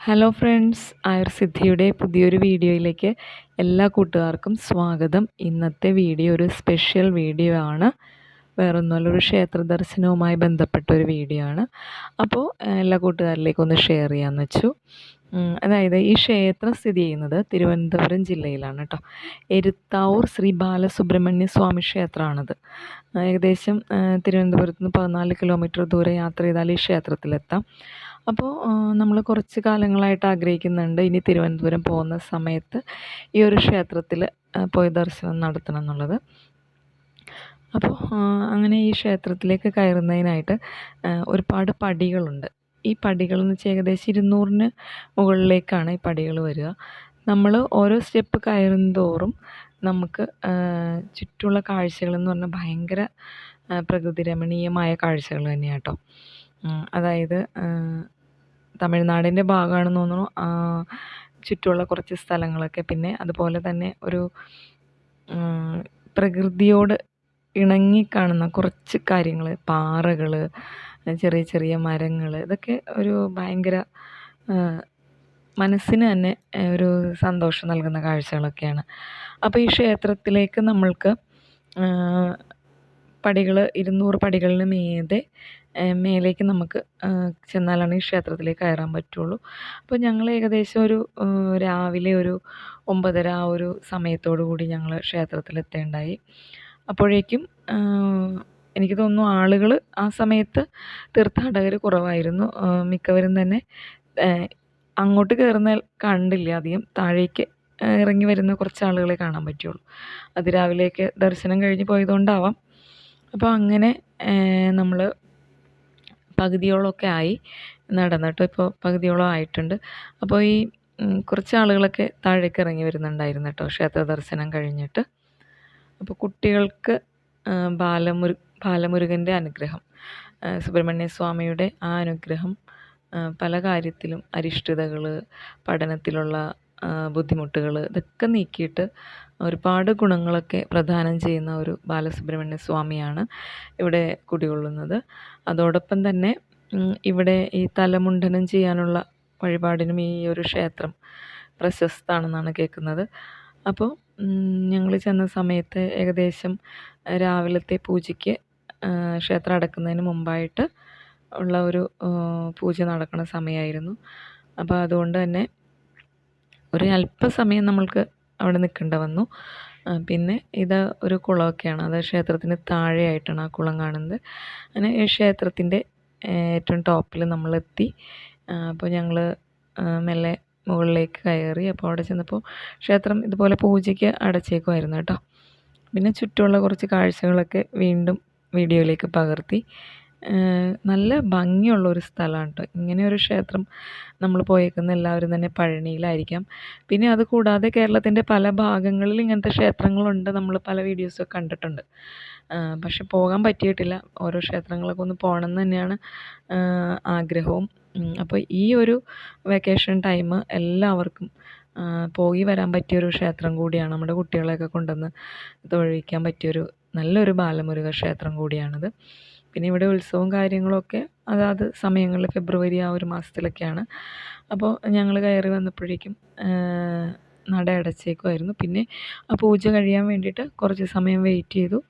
Hello friends, ആയുർസിദ്ധിയുടെ പുതിയൊരു വീഡിയോയിലേക്ക് എല്ലാ കൂട്ടുകാർക്കും സ്വാഗതം. ഇന്നത്തെ വീഡിയോ ഒരു സ്പെഷ്യൽ വീഡിയോ ആണ്. വേറൊന്നുമല്ല, ഒരു ക്ഷേത്ര ദർശനവുമായി ബന്ധപ്പെട്ട ഒരു വീഡിയോ ആണ്. അപ്പോൾ എല്ലാ കൂട്ടുകാരിലേക്കും ഒന്ന് ഷെയർ ചെയ്യാമെന്ന് വെച്ചു. അതായത് ഈ ക്ഷേത്രം സ്ഥിതി ചെയ്യുന്നത് തിരുവനന്തപുരം ജില്ലയിലാണ് കേട്ടോ. എരുത്താവൂർ ശ്രീ ബാലസുബ്രഹ്മണ്യ സ്വാമി ക്ഷേത്രമാണിത്. ഏകദേശം തിരുവനന്തപുരത്ത് നിന്ന് 14 കിലോമീറ്റർ ദൂരെ യാത്ര ചെയ്താൽ ഈ ക്ഷേത്രത്തിലെത്താം. അപ്പോൾ നമ്മൾ കുറച്ച് കാലങ്ങളായിട്ട് ആഗ്രഹിക്കുന്നുണ്ട് ഇനി തിരുവനന്തപുരം പോകുന്ന സമയത്ത് ഈ ഒരു ക്ഷേത്രത്തിൽ പോയി ദർശനം നടത്തണം എന്നുള്ളത്. അപ്പോൾ അങ്ങനെ ഈ ക്ഷേത്രത്തിലേക്ക് കയറുന്നതിനായിട്ട് ഒരുപാട് പടികളുണ്ട്. ഈ പടികളെന്ന് വെച്ചാൽ ഏകദേശം 200-ന് മുകളിലേക്കാണ് ഈ പടികൾ വരിക. നമ്മൾ ഓരോ സ്റ്റെപ്പ് കയറും തോറും നമുക്ക് ചുറ്റുമുള്ള കാഴ്ചകളെന്ന് പറഞ്ഞാൽ ഭയങ്കര പ്രകൃതി രമണീയമായ കാഴ്ചകൾ തന്നെയാണ് കേട്ടോ. അതായത് തമിഴ്നാടിൻ്റെ ഭാഗമാണെന്ന് തോന്നുന്നു ചുറ്റുമുള്ള കുറച്ച് സ്ഥലങ്ങളൊക്കെ. പിന്നെ അതുപോലെ തന്നെ ഒരു പ്രകൃതിയോട് ഇണങ്ങി കാണുന്ന കുറച്ച് കാര്യങ്ങൾ, പാറകൾ, ചെറിയ ചെറിയ മരങ്ങൾ, ഇതൊക്കെ ഒരു ഭയങ്കര മനസ്സിന് തന്നെ ഒരു സന്തോഷം നൽകുന്ന കാഴ്ചകളൊക്കെയാണ്. അപ്പോൾ ഈ ക്ഷേത്രത്തിലേക്ക് നമ്മൾക്ക് പടികൾ 200 പടികളിന് മേലേക്ക് നമുക്ക് ചെന്നാലാണ് ഈ ക്ഷേത്രത്തിലേക്ക് കയറാൻ പറ്റുള്ളൂ. അപ്പോൾ ഞങ്ങൾ ഏകദേശം ഒരു രാവിലെ ഒരു 9:30 ആ ഒരു സമയത്തോടു കൂടി ഞങ്ങൾ ക്ഷേത്രത്തിലെത്തേണ്ടായി. അപ്പോഴേക്കും എനിക്ക് തോന്നുന്നു ആളുകൾ ആ സമയത്ത് തീർത്ഥാടകർ കുറവായിരുന്നു. മിക്കവരും തന്നെ അങ്ങോട്ട് കയറുന്ന കണ്ടില്ല അധികം. താഴേക്ക് ഇറങ്ങി വരുന്ന കുറച്ച് ആളുകളെ കാണാൻ പറ്റുള്ളൂ. അതിരാവിലെയൊക്കെ ദർശനം കഴിഞ്ഞ് പോയതുകൊണ്ടാവാം. അപ്പോൾ അങ്ങനെ നമ്മൾ പകുതിയോളമൊക്കെ ആയി നടന്നിട്ട്, ഇപ്പോൾ പകുതിയോളം ആയിട്ടുണ്ട്. അപ്പോൾ ഈ കുറച്ച് ആളുകളൊക്കെ താഴേക്ക് ഇറങ്ങി വരുന്നുണ്ടായിരുന്നു കേട്ടോ ക്ഷേത്ര ദർശനം കഴിഞ്ഞിട്ട്. അപ്പോൾ കുട്ടികൾക്ക് ബാലമുരുകൻ്റെ അനുഗ്രഹം, സുബ്രഹ്മണ്യ സ്വാമിയുടെ ആ അനുഗ്രഹം പല കാര്യത്തിലും, അരിഷ്ടതകൾ, പഠനത്തിലുള്ള ബുദ്ധിമുട്ടുകൾ, ഇതൊക്കെ നീക്കിയിട്ട് ഒരുപാട് ഗുണങ്ങളൊക്കെ പ്രദാനം ചെയ്യുന്ന ഒരു ബാലസുബ്രഹ്മണ്യ സ്വാമിയാണ് ഇവിടെ കുടികൊള്ളുന്നത്. അതോടൊപ്പം തന്നെ ഇവിടെ ഈ തലമുണ്ഡനം ചെയ്യാനുള്ള വഴിപാടിനും ഈ ഒരു ക്ഷേത്രം പ്രശസ്തമാണെന്നാണ് കേൾക്കുന്നത്. അപ്പോൾ ഞങ്ങൾ ചെന്ന സമയത്ത് ഏകദേശം രാവിലത്തെ പൂജയ്ക്ക് ക്ഷേത്രം അടക്കുന്നതിന് മുമ്പായിട്ട് ഉള്ള ഒരു പൂജ നടക്കുന്ന സമയമായിരുന്നു. അപ്പോൾ അതുകൊണ്ട് തന്നെ ഒരു അല്പസമയം നമ്മൾക്ക് അവിടെ നിൽക്കേണ്ട വന്നു. പിന്നെ ഇത് ഒരു കുളമൊക്കെയാണ്, അത് ക്ഷേത്രത്തിന് താഴെയായിട്ടാണ് ആ കുളം കാണുന്നത്. അങ്ങനെ ഈ ക്ഷേത്രത്തിൻ്റെ ഏറ്റവും ടോപ്പിൽ നമ്മളെത്തി. അപ്പോൾ ഞങ്ങൾ മെല്ലെ മുകളിലേക്ക് കയറി. അപ്പോൾ അവിടെ ചെന്നപ്പോൾ ക്ഷേത്രം ഇതുപോലെ പൂജയ്ക്ക് അടച്ചേക്കുമായിരുന്നു കേട്ടോ. പിന്നെ ചുറ്റുമുള്ള കുറച്ച് കാഴ്ചകളൊക്കെ വീണ്ടും വീഡിയോയിലേക്ക് പകർത്തി. നല്ല ഭംഗിയുള്ള ഒരു സ്ഥലമാണ് കേട്ടോ. ഇങ്ങനെയൊരു ക്ഷേത്രം നമ്മൾ പോയേക്കുന്ന എല്ലാവരും തന്നെ പഴനിയിലായിരിക്കാം. പിന്നെ അതുകൂടാതെ കേരളത്തിൻ്റെ പല ഭാഗങ്ങളിൽ ഇങ്ങനത്തെ ക്ഷേത്രങ്ങളുണ്ട്, നമ്മൾ പല വീഡിയോസൊക്കെ കണ്ടിട്ടുണ്ട്. പക്ഷെ പോകാൻ പറ്റിയിട്ടില്ല. ഓരോ ക്ഷേത്രങ്ങളൊക്കെ ഒന്ന് പോകണം എന്ന് തന്നെയാണ് ആഗ്രഹവും. അപ്പോൾ ഈ ഒരു വെക്കേഷൻ ടൈം എല്ലാവർക്കും പോയി വരാൻ പറ്റിയൊരു ക്ഷേത്രം കൂടിയാണ്. നമ്മുടെ കുട്ടികളെയൊക്കെ കൊണ്ടുവന്ന് തൊഴിക്കാൻ പറ്റിയൊരു നല്ലൊരു ബാലമുരുക ക്ഷേത്രം കൂടിയാണിത്. പിന്നെ ഇവിടെ ഉത്സവവും കാര്യങ്ങളൊക്കെ അതാത് സമയങ്ങളിൽ ഫെബ്രുവരി ആ ഒരു മാസത്തിലൊക്കെയാണ്. അപ്പോൾ ഞങ്ങൾ കയറി വന്നപ്പോഴേക്കും നട അടച്ചേക്കുമായിരുന്നു. പിന്നെ ആ പൂജ കഴിയാൻ വേണ്ടിയിട്ട് കുറച്ച് സമയം വെയിറ്റ് ചെയ്തു.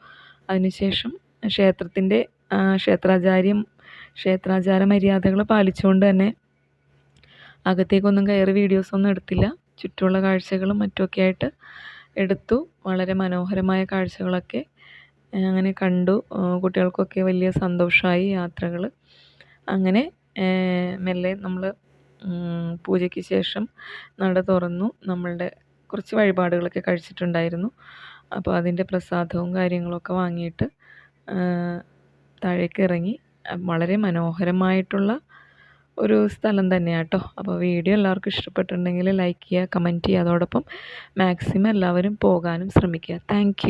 അതിനുശേഷം ക്ഷേത്രത്തിൻ്റെ ക്ഷേത്രാചാര മര്യാദകൾ പാലിച്ചുകൊണ്ട് തന്നെ അകത്തേക്കൊന്നും കയറി വീഡിയോസൊന്നും എടുത്തില്ല. ചുറ്റുമുള്ള കാഴ്ചകളും മറ്റുമൊക്കെ ആയിട്ട് എടുത്തു. വളരെ മനോഹരമായ കാഴ്ചകളൊക്കെ അങ്ങനെ കണ്ടു. കുട്ടികൾക്കൊക്കെ വലിയ സന്തോഷമായി യാത്രകൾ. അങ്ങനെ മെല്ലെ നമ്മൾ പൂജയ്ക്ക് ശേഷം നട തുറന്നു. നമ്മളുടെ കുറച്ച് വഴിപാടുകളൊക്കെ കഴിച്ചിട്ടുണ്ടായിരുന്നു. അപ്പോൾ അതിൻ്റെ പ്രസാദവും കാര്യങ്ങളൊക്കെ വാങ്ങിയിട്ട് താഴേക്ക് ഇറങ്ങി. വളരെ മനോഹരമായിട്ടുള്ള ഒരു സ്ഥലം തന്നെയാണ് കേട്ടോ. അപ്പോൾ വീഡിയോ എല്ലാവർക്കും ഇഷ്ടപ്പെട്ടിട്ടുണ്ടെങ്കിൽ ലൈക്ക് ചെയ്യുക, കമൻറ്റ് ചെയ്യുക. അതോടൊപ്പം മാക്സിമം എല്ലാവരും പോകാനും ശ്രമിക്കുക. താങ്ക്